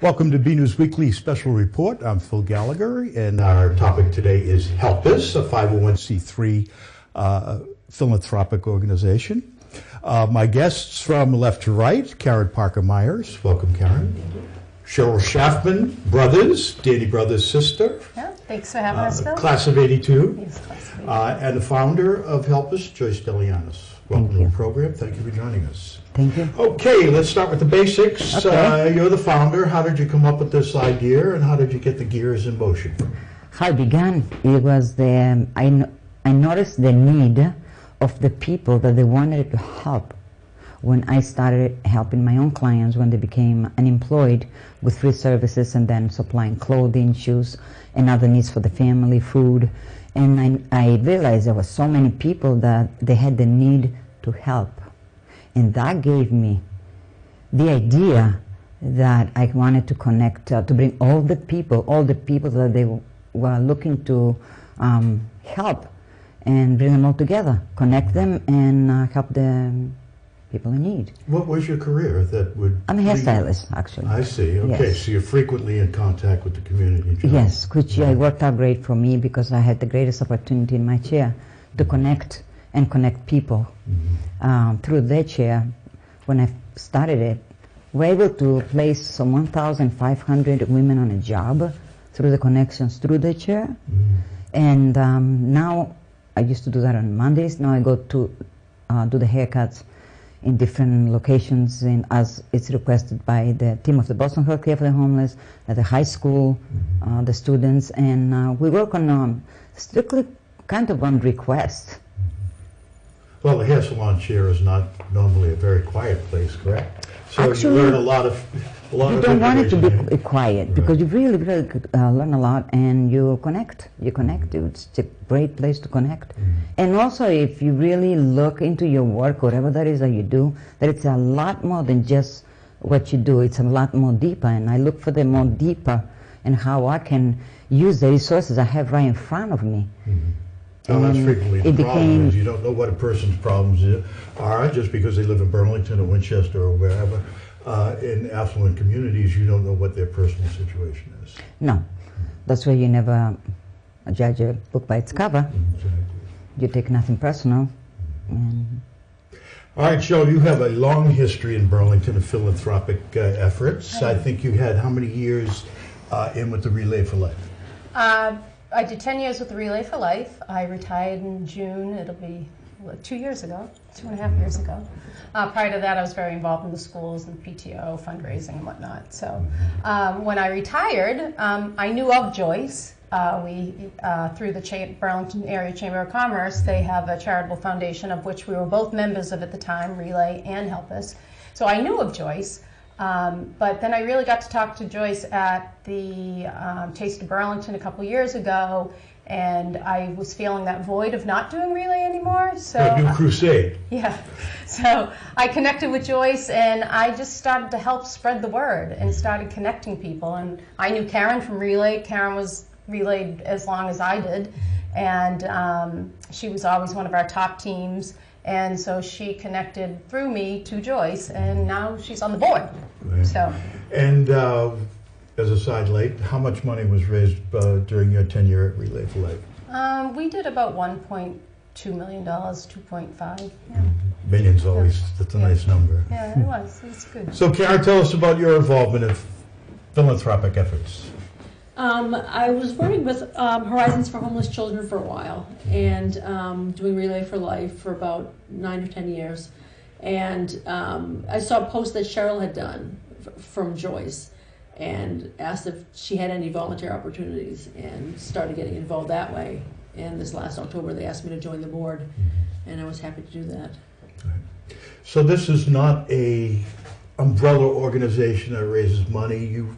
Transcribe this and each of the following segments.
Welcome to BNEWS Weekly Special Report. I'm Phil Gallagher, and our topic today is HelpIs, a 501c3 philanthropic organization. My guests from left to right, Karen Parker Myers. Welcome, Karen. Cheryl Schaffman Brothers, Danny Brothers' sister. Yeah, thanks for having us, Phil. Class of 82. Yes, class of 82. And the founder of HelpIs, Joyce Delianis. Welcome to the program. Thank you for joining us. Thank you. Okay, let's start with the basics. Okay. You're the founder. How did you come up with this idea, and how did you get the gears in motion? How it began, it was I noticed the need of the people that they wanted to help when I started helping my own clients when they became unemployed with free services and then supplying clothing, shoes, and other needs for the family, food. And I realized there were so many people that they had the need to help. And that gave me the idea that I wanted to connect, to bring all the people that they were looking to help, and bring them all together, connect them, and help the people in need. What was your career that would... I'm a hairstylist, actually. I see. Okay, Yes. so you're frequently in contact with the community. Yes, which worked out great for me because I had the greatest opportunity in my chair to connect people. Through their chair. When I started it, we're able to place some 1,500 women on a job through the connections through the chair. And now, I used to do that on Mondays. Now I go to do the haircuts in different locations, and as it's requested by the team of the Boston Healthcare for the Homeless, at the high school, the students, and we work on strictly kind of on request. Well, the hair salon chair is not normally a very quiet place, correct? So Actually, you learn a lot of you don't want it to information. be quiet because you really learn a lot, and you connect. It's a great place to connect. And also, if you really look into your work, whatever that is that you do, that it's a lot more than just what you do. It's a lot more deeper, and I look for the more deeper and how I can use the resources I have right in front of me. Well, that's frequently the problem is you don't know what a person's problems are just because they live in Burlington or Winchester or wherever. In affluent communities, you don't know what their personal situation is. No, that's why you never judge a book by its cover. You take nothing personal. All right, Joe, you have a long history in Burlington of philanthropic efforts. I think you had how many years in with the Relay for Life? I did 10 years with the Relay for Life. I retired in June. It'll be 2 years ago, 2.5 years ago. Prior to that, I was very involved in the schools and PTO, fundraising and whatnot. So when I retired, I knew of Joyce. Through the Burlington Area Chamber of Commerce, they have a charitable foundation of which we were both members of at the time, Relay and HelpIs. So I knew of Joyce. But then I really got to talk to Joyce at the Taste of Burlington a couple years ago, and I was feeling that void of not doing Relay anymore. So A new crusade. Yeah. So I connected with Joyce, and I just started to help spread the word and started connecting people. And I knew Karen from Relay. Karen was Relayed as long as I did, and she was always one of our top teams. And so she connected through me to Joyce, and now she's on the board. Right. So. And as a side note, how much money was raised during your tenure at Relay for Life? We did about $1.2 million, 2.5. Yeah. Millions always, that's a nice number. Yeah, it was. It was good. So Karen, tell us about your involvement in philanthropic efforts. I was working with Horizons for Homeless Children for a while, and doing Relay for Life for about 9 or 10 years. And I saw a post that Cheryl had done from Joyce and asked if she had any volunteer opportunities, and started getting involved that way. And this last October they asked me to join the board, and I was happy to do that. Right. So this is not a umbrella organization that raises money. You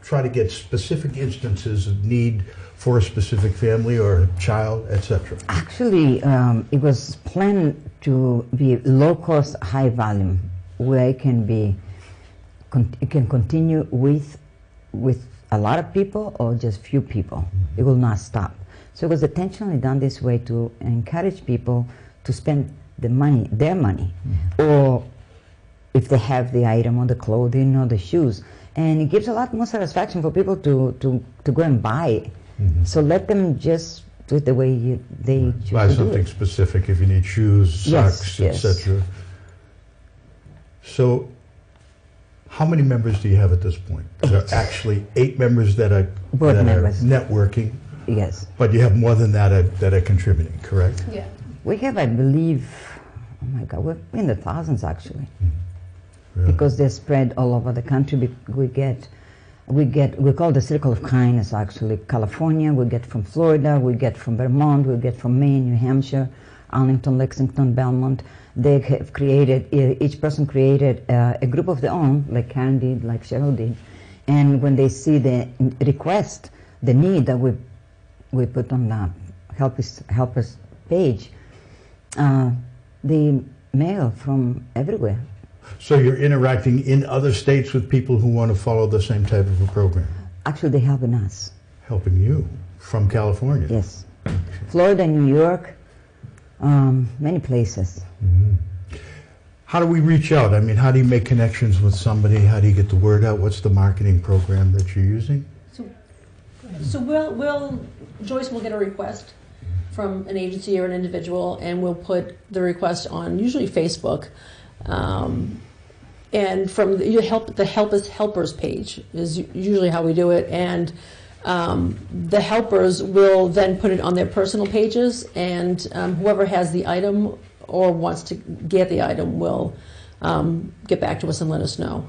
try to get specific instances of need for a specific family or a child, etc. Actually, it was planned to be low cost, high volume, where it can be, it can continue with a lot of people or just few people. It will not stop. So it was intentionally done this way to encourage people to spend the money, their money, or if they have the item or the clothing or the shoes, and it gives a lot more satisfaction for people to go and buy it. So let them just do it the way they choose Buy to do something it. specific if you need shoes, Yes, socks, yes. etc. So, how many members do you have at this point? There are actually 8 members that are, Board members. networking, Yes. but you have more than that are contributing, correct? Yeah. We have, I believe, oh my God, we're in the thousands actually, Really? because they're spread all over the country. We call the Circle of Kindness actually. California, we get from Florida, we get from Vermont, we get from Maine, New Hampshire, Arlington, Lexington, Belmont. They have created, each person created a group of their own, like Karen did, like Cheryl did. And when they see the request, the need that we put on the HelpIs page, they mail from everywhere. So you're interacting in other states with people who want to follow the same type of a program, Actually, they're helping us. helping you from California. Yes. Florida, New York, many places. How do we reach out? I mean, how do you make connections with somebody? How do you get the word out? What's the marketing program that you're using? So Joyce will get a request from an agency or an individual, and we'll put the request on usually Facebook. And from the HelpIs Helpers page is usually how we do it, and the helpers will then put it on their personal pages, and whoever has the item or wants to get the item will get back to us and let us know.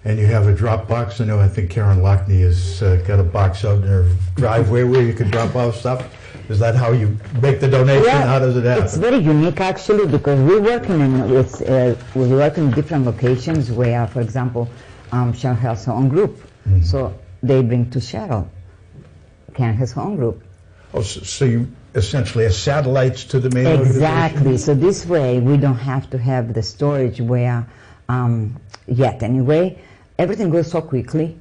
And you have a drop box. I think Karen Lockney has got a box out in her driveway where you can drop off stuff. Is that how you make the donation? Yeah, How does it happen? it's very unique actually, because we work in different locations where, for example, Cheryl has her own group. So they bring to Cheryl. Karen has her own group. Oh, so you essentially are satellites to the main organization? Exactly. So this way we don't have to have the storage where, yet anyway, everything goes so quickly,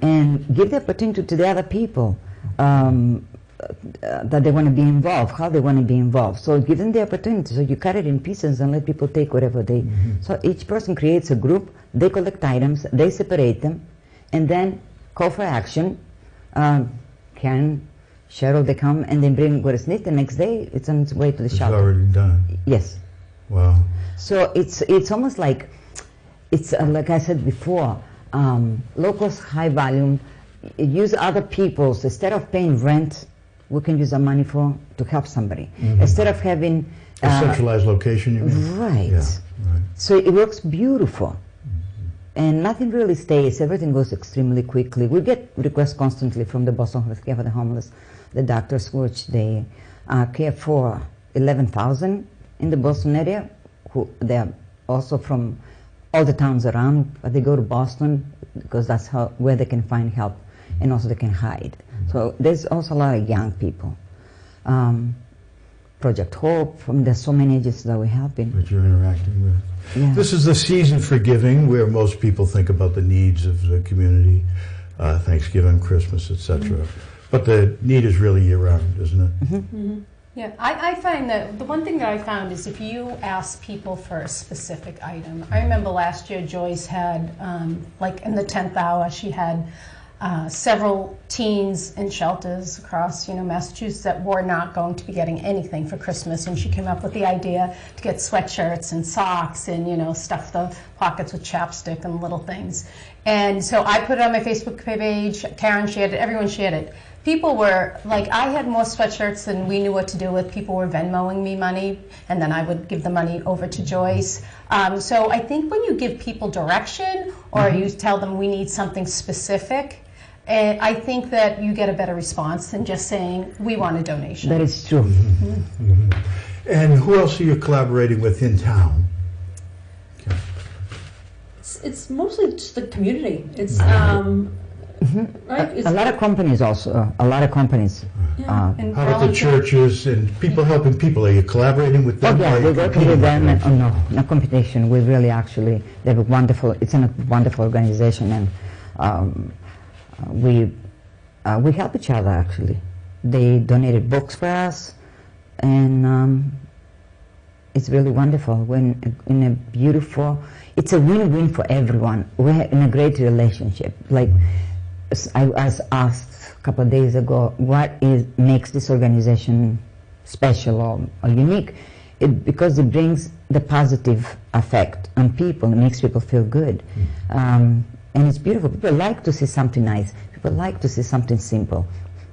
and give the opportunity to the other people that they want to be involved, how they want to be involved. So give them the opportunity. So you cut it in pieces and let people take whatever they. So each person creates a group, they collect items, they separate them, and then call for action. Karen, Cheryl, they come and they bring what is needed. The next day, it's on its way to the It's shop. already done. Yes. Wow. So it's almost like, it's like I said before, locals, high volume, use other people's, instead of paying rent, we can use our money to help somebody. Instead of having A centralized location, you mean? right. Yeah, right. So it works beautiful. And nothing really stays, everything goes extremely quickly. We get requests constantly from the Boston Healthcare for the Homeless, the doctors, which they care for 11,000 in the Boston area. They're also from all the towns around, but they go to Boston because that's where they can find help, and also they can hide. So there's also a lot of young people. Project Hope, there's so many agencies that we're helping. That you're interacting with. Yeah. This is the season for giving, where most people think about the needs of the community, Thanksgiving, Christmas, etc. But the need is really year-round, isn't it? Yeah, I find that the one thing that I found is if you ask people for a specific item. I remember last year Joyce had, like in the 10th hour, she had several teens in shelters across, Massachusetts that were not going to be getting anything for Christmas, and she came up with the idea to get sweatshirts and socks and stuff the pockets with chapstick and little things. And so I put it on my Facebook page. Karen shared it. Everyone shared it. People were like, I had more sweatshirts than we knew what to do with. People were Venmoing me money, and then I would give the money over to Joyce. So I think when you give people direction, or you tell them we need something specific, and I think that you get a better response than just saying, we want a donation. That is true. And who else are you collaborating with in town? It's mostly just the community. It's right. It's, A lot of companies also, Yeah. In How about the Burlington- churches and people helping people? Are you collaborating with them? Oh yeah, or are you we're working competing with them. them? Oh no, no competition. We really actually, they have a wonderful, it's a wonderful organization, and we help each other actually. They donated books for us, and it's really wonderful. When in a beautiful, it's a win-win for everyone. We're in a great relationship. Like I was asked a couple of days ago, what makes this organization special or unique? Because it brings the positive effect on people. It makes people feel good, and it's beautiful. People like to see something nice. People like to see something simple.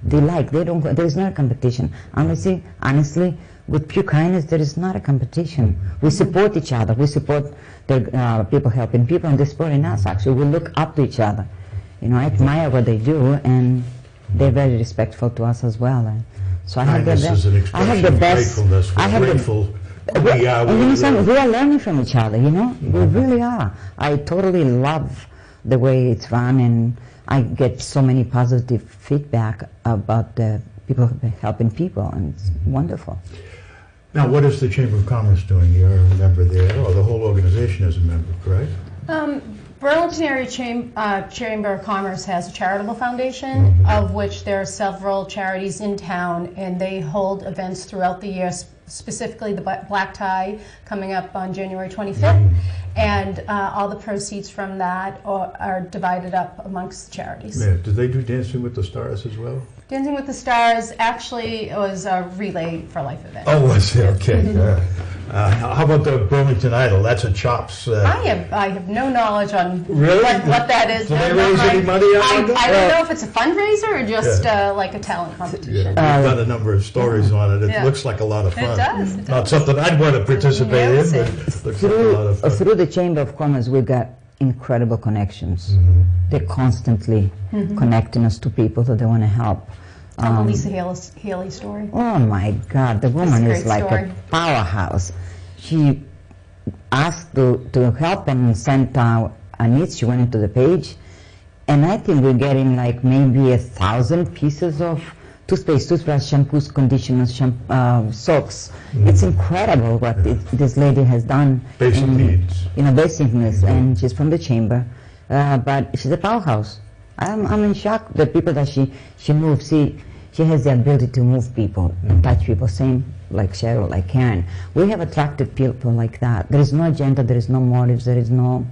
They don't. There's no competition. Honestly, with pure kindness, there is not a competition. We support each other. We support the people helping people, and they're supporting us. Actually, we look up to each other. I admire what they do, and they're very respectful to us as well. And so I have the best. Gratefulness. We're grateful. We are learning from each other. We really are. I totally love the way it's run, and I get so many positive feedback about the people helping people, and it's wonderful. Now, what is the Chamber of Commerce doing? You're a member there, or the whole organization is a member, correct? Burlington Area Chamber of Commerce has a charitable foundation, of which there are several charities in town, and they hold events throughout the year, specifically the Black Tie coming up on January 25th, and all the proceeds from that are divided up amongst the charities. Yeah. Did they do Dancing with the Stars as well? Dancing with the Stars actually was a Relay for Life event. Oh, was it? Okay. How about the Burlington Idol? That's a CHOPS. I have no knowledge on really? what that is. Do they raise any money on it? I don't know if it's a fundraiser or just like a talent competition. Yeah, we've done a number of stories on it. It looks like a lot of fun. It does. Not something I'd want to participate in, but it looks like a lot of fun. Through the Chamber of Commerce, we got incredible connections. They're constantly connecting us to people that they want to help. Tell the Lisa Haley story. Oh my God, the woman is like a powerhouse. She asked to help and sent out a need. She went into the page, and I think we're getting like maybe 1,000 pieces of toothpaste, toothbrush, shampoos, conditioners, soaps. It's incredible what this lady has done. Basic needs. Basic needs, and she's from the chamber, but she's a powerhouse. I'm in shock. The people that she moves, she has the ability to move people, touch people, same like Cheryl, like Karen. We have attracted people like that. There is no agenda, there is no motives, there is no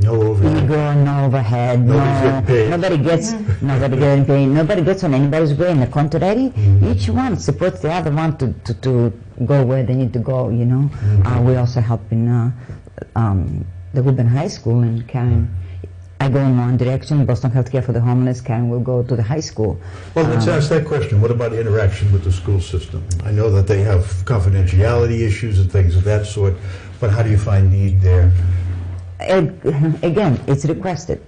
overhead. Ego, no overhead, nobody gets getting paid, nobody gets on anybody's way. On the contrary, each one supports the other one to go where they need to go, We also help in the Woburn High School, and Karen, I go in one direction, Boston Healthcare for the Homeless. Karen will go to the high school. Well, let's ask that question. What about interaction with the school system? I know that they have confidentiality issues and things of that sort, but how do you find need there? Again, it's requested.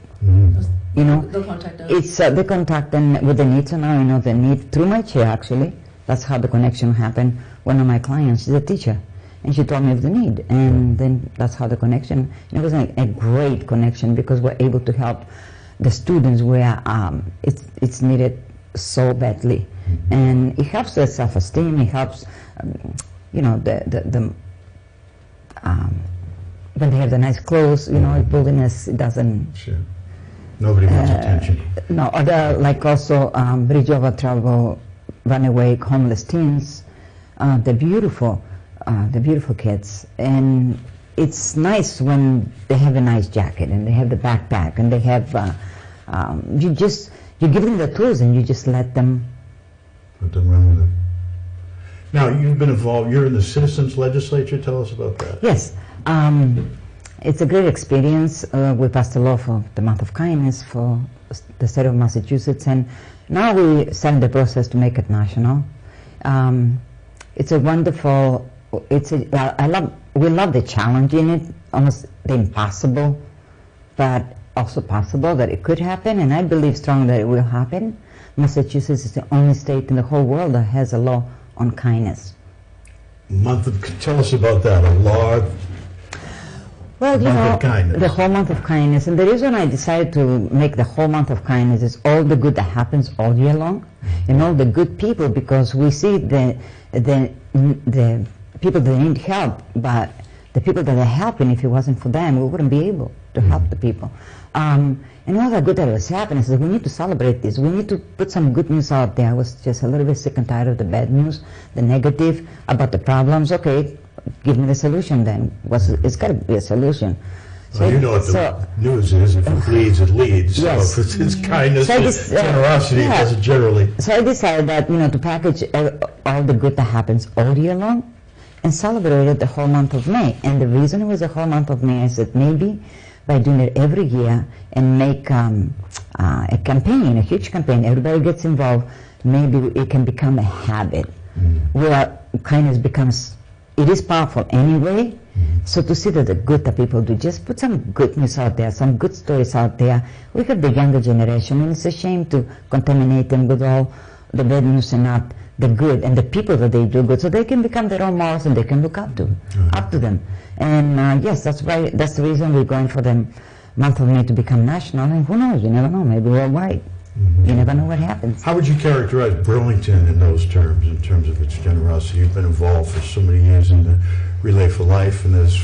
They'll contact us. They contact them with the needs, and I know the need through my chair, actually. That's how the connection happened. One of my clients, she's a teacher, and she told me of the need, and then that's how the connection. It was a great connection because we're able to help the students where it's needed so badly, and it helps their self-esteem. It helps, when they have the nice clothes, bulliness, it doesn't. Sure. Nobody wants attention. No, other like also Bridge Over Trouble, Runaway Homeless Teens. They're beautiful. The beautiful kids, and it's nice when they have a nice jacket and they have the backpack and they have you give them the tools and you just let them run with it. Now, you've been involved, you're in the Citizens Legislature. Tell us about that. Yes, it's a great experience. We passed a law for the month of kindness for the state of Massachusetts, and now we started the process to make it national. It's a wonderful. We love the challenge in it, almost the impossible, but also possible that it could happen, and I believe strongly that it will happen. Massachusetts is the only state in the whole world that has a law on kindness. Tell us about that, a law. Well, of kindness. The whole month of kindness, and the reason I decided to make the whole month of kindness is all the good that happens all year long, and all the good people, because we see the people that need help, but the people that are helping, if it wasn't for them, we wouldn't be able to help the people. And all the good that was happening is that we need to celebrate this. We need to put some good news out there. I was just a little bit sick and tired of the bad news, the negative, about the problems. Okay, give me the solution then. It's got to be a solution. Well, you know what the news is. If it bleeds, it leads. So Yes. if it's kindness So and this, generosity, it doesn't generally. So I decided that, to package all the good that happens all year long and celebrate it the whole month of May. And the reason it was the whole month of May is that maybe by doing it every year and make a campaign, a huge campaign, everybody gets involved, maybe it can become a habit where kindness becomes, it is powerful anyway. So to see that the good that people do, just put some good news out there, some good stories out there. We have the younger generation, and it's a shame to contaminate them with all the bad news and not the good and the people that they do good, so they can become their own models and they can look up to them. And yes, that's right. That's the reason we're going for the month of May to become national. And who knows? You never know. Maybe worldwide. You never know what happens. How would you characterize Burlington in those terms, in terms of its generosity? You've been involved for so many years in the Relay for Life, and there's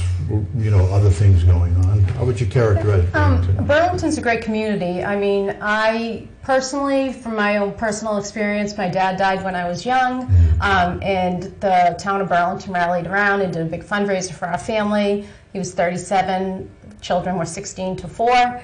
other things going on. How would you characterize Burlington? Burlington's a great community. I mean, I personally, from my own personal experience, my dad died when I was young, and the town of Burlington rallied around and did a big fundraiser for our family. He was 37. Children were 16 to 4.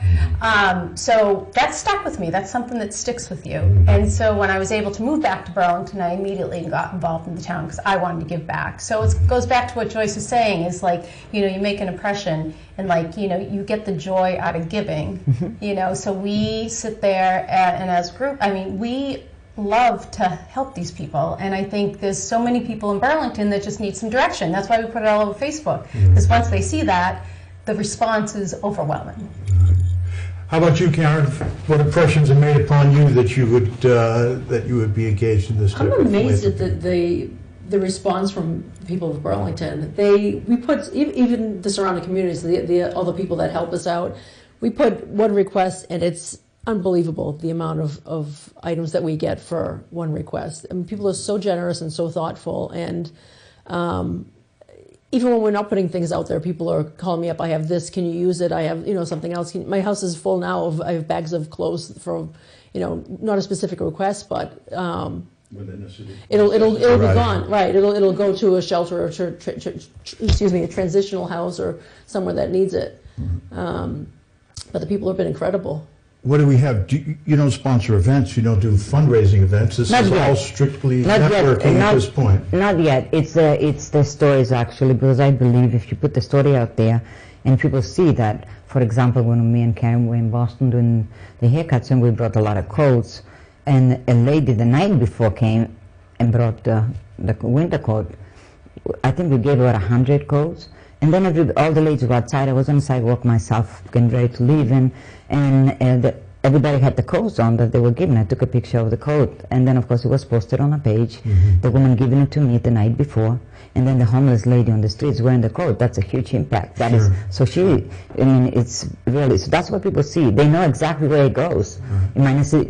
So that stuck with me. That's something that sticks with you. And so when I was able to move back to Burlington, I immediately got involved in the town because I wanted to give back. So it goes back to what Joyce is saying, is like, you make an impression and like, you get the joy out of giving, So we sit there and as a group, I mean, we love to help these people, and I think there's so many people in Burlington that just need some direction. That's why we put it all over Facebook, because once they see that, the response is overwhelming. How about you, Karen? What impressions are made upon you that you would be engaged in this? I'm amazed at the response from people of Burlington. We put even the surrounding communities, all the people that help us out. We put one request, and it's unbelievable the amount of items that we get for one request. I mean, people are so generous and so thoughtful, and even when we're not putting things out there, people are calling me up. I have this. Can you use it? I have something else. My house is full now. I have bags of clothes for not a specific request, but it'll be gone. Right. It'll go to a shelter or a transitional house or somewhere that needs it. But the people have been incredible. What do we have? You don't sponsor events. You don't do fundraising events. This is all strictly networking at this point. Not yet. It's the stories, actually, because I believe if you put the story out there and people see that, for example, when me and Karen were in Boston doing the haircuts, and we brought a lot of coats, and a lady the night before came and brought the winter coat. I think we gave her 100 coats. And then all the ladies were outside. I was on the sidewalk myself, getting ready to leave, and everybody had the coats on that they were given. I took a picture of the coat, and then of course it was posted on a page. The woman giving it to me the night before, and then the homeless lady on the streets wearing the coat. That's a huge impact. That is so it's really, so that's what people see. They know exactly where it goes. You might not see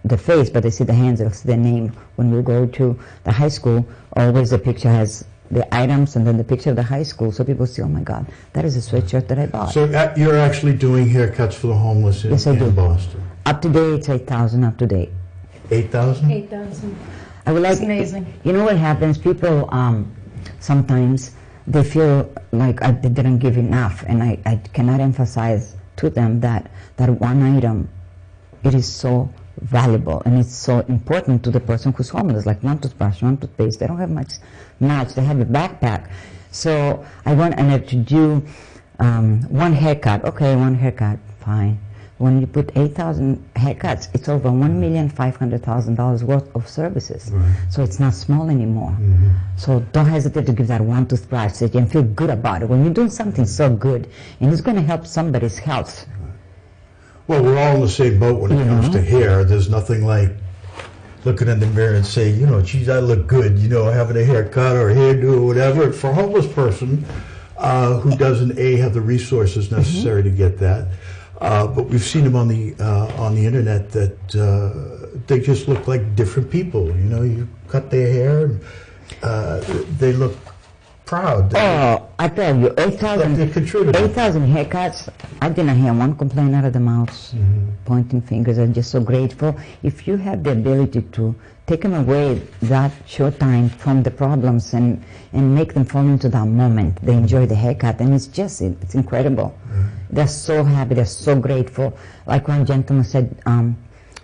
the face, but they see the hands, they'll see the name. When we go to the high school, always the picture has the items and then the picture of the high school, so people see, oh my God, that is a sweatshirt that I bought. So you're actually doing haircuts for the homeless in Boston? Up to date, it's 8,000 up to date. 8,000? 8,000. It's amazing. You know what happens? People sometimes they feel like they didn't give enough, and I cannot emphasize to them that one item, it is so valuable and it's so important to the person who's homeless, like one toothbrush, one toothpaste. They don't have much. They have a backpack. So I want to do one haircut. Okay, one haircut, fine. When you put 8,000 haircuts, it's over $1,500,000 worth of services. Right. So it's not small anymore. So don't hesitate to give that one toothbrush so you can feel good about it. When you're doing something so good and it's going to help somebody's health. Well, we're all in the same boat when it comes to hair. There's nothing like looking in the mirror and saying, geez, I look good, having a haircut or a hairdo or whatever. For a homeless person who doesn't have the resources necessary to get that, but we've seen them on the internet that they just look like different people. You cut their hair, and they look proud that Oh, I tell you, they 8,000 contributed. haircuts, I didn't hear one complaint out of the mouths, pointing fingers. I'm just so grateful. If you have the ability to take them away that short time from the problems and make them fall into that moment, they enjoy the haircut, and it's incredible. They're so happy, they're so grateful. Like one gentleman said,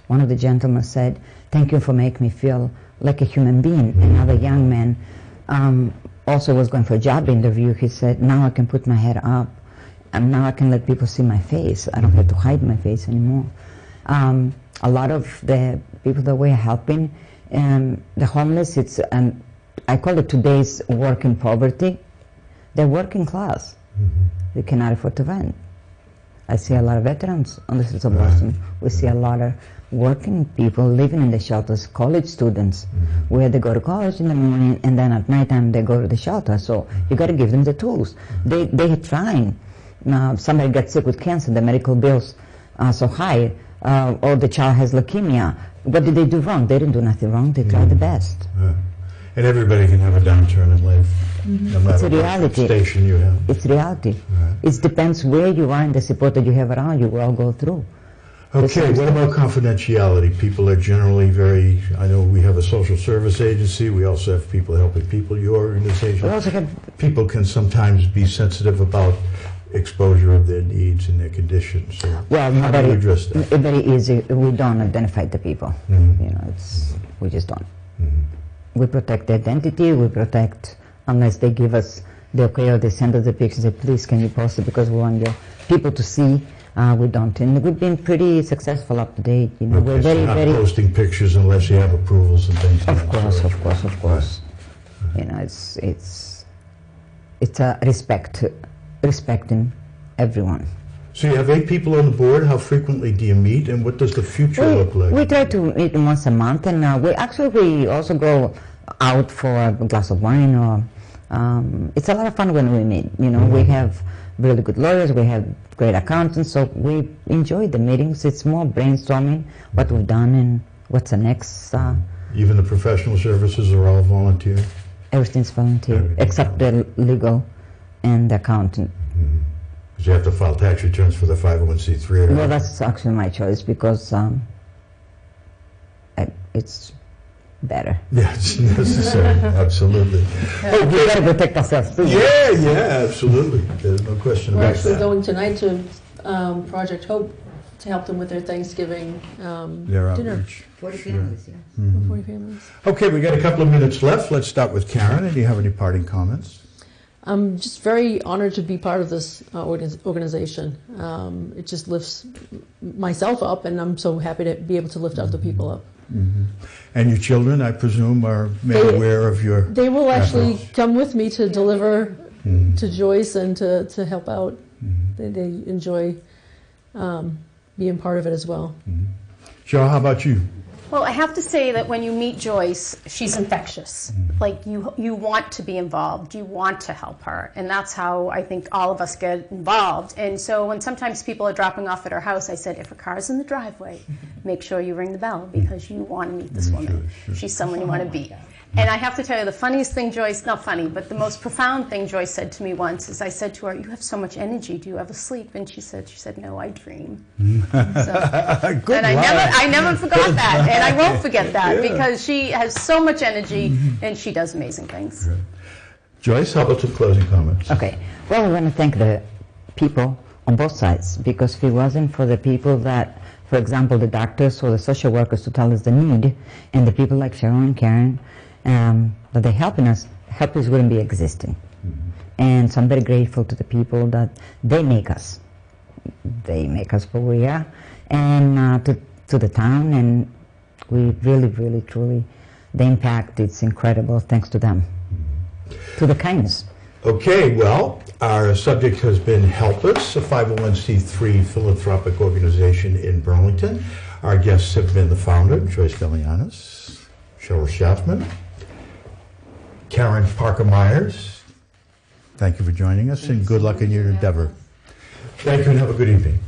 one of the gentlemen said, "Thank you for making me feel like a human being." Another young man also was going for a job interview. He said, "Now I can put my head up, and now I can let people see my face. I don't have to hide my face anymore." A lot of the people that we're helping, the homeless, I call it today's working poverty. They're working class. They cannot afford to rent. I see a lot of veterans on the streets of Boston. We see a lot of working people living in the shelters, college students, where they go to college in the morning and then at nighttime they go to the shelter. So you got to give them the tools. They're trying. Somebody gets sick with cancer, the medical bills are so high, or the child has leukemia. What did they do wrong? They didn't do nothing wrong. They tried the best. And everybody can have a downturn in life, no It's matter a reality. what station you have. It's reality. It depends where you are and the support that you have around you. We all go through. Okay, what about confidentiality? People are generally I know we have a social service agency, we also have people helping people, your organization. We also have People can sometimes be sensitive about exposure of their needs and their conditions. So Well, how do you address that? very easy. We don't identify the people. You know, we just don't. We protect the identity. We protect unless they give us the okay or they send us the pictures. Say, please, can you post it because we want your people to see. We don't, and we've been pretty successful up to date. You know, we're Okay, so very, not very. posting pictures unless you have approvals and things. Of course, of course, of course. You know, it's a respecting everyone. So you have 8 people on the board. How frequently do you meet, and what does the future look like? We try to meet once a month, and we also go out for a glass of wine. Or it's a lot of fun when we meet. You know, we have really good lawyers, we have great accountants, so we enjoy the meetings. It's more brainstorming what we've done and what's the next. Even the professional services are all volunteer? Everything's volunteer, Everything. except the legal and the accountant. Because you have to file tax returns for the 501c3. Well, that's actually my choice because it's better. Yeah, it's necessary. Absolutely. We gotta protect ourselves too. Yeah, absolutely. There's no question We're about actually that. going tonight to Project Hope to help them with their Thanksgiving Their dinner. outreach. 40 families, yeah. for 40 families. Okay, we got a couple of minutes left. Let's start with Karen. And do you have any parting comments? I'm just very honored to be part of this organization. It just lifts myself up, and I'm so happy to be able to lift other people up. And your children, I presume, are made aware of your They will actually efforts? come with me to deliver to Joyce and to help out. They enjoy being part of it as well. Joe, how about you? Well, I have to say that when you meet Joyce, she's infectious. Like, you want to be involved. You want to help her. And that's how I think all of us get involved. And so when sometimes people are dropping off at our house, I said, if a car's in the driveway, make sure you ring the bell because you want to meet this woman. She's someone you want to beat. And I have to tell you, the funniest thing Joyce, not funny, but the most profound thing Joyce said to me once is I said to her, you have so much energy, do you ever sleep? And she said, no, I dream. So, Good and line. I never forgot that, and I won't forget that because she has so much energy and she does amazing things. Joyce, how about some closing comments? Okay. Well, we want to thank the people on both sides because if it wasn't for the people that, for example, the doctors or the social workers to tell us the need, and the people like Cheryl and Karen, that they're helping us, HelpIs wouldn't be existing. And so I'm very grateful to the people that they make us. They make us who we are, and to the town, and we really, really, truly, the impact, it's incredible thanks to them, to the kindness. Okay, well, our subject has been HelpIs, a 501c3 philanthropic organization in Burlington. Our guests have been the founder, Joyce Galianis, Cheryl Schaffman, Karen Parker-Myers. Thank you for joining us, and good luck in your endeavor. Thank you, and have a good evening.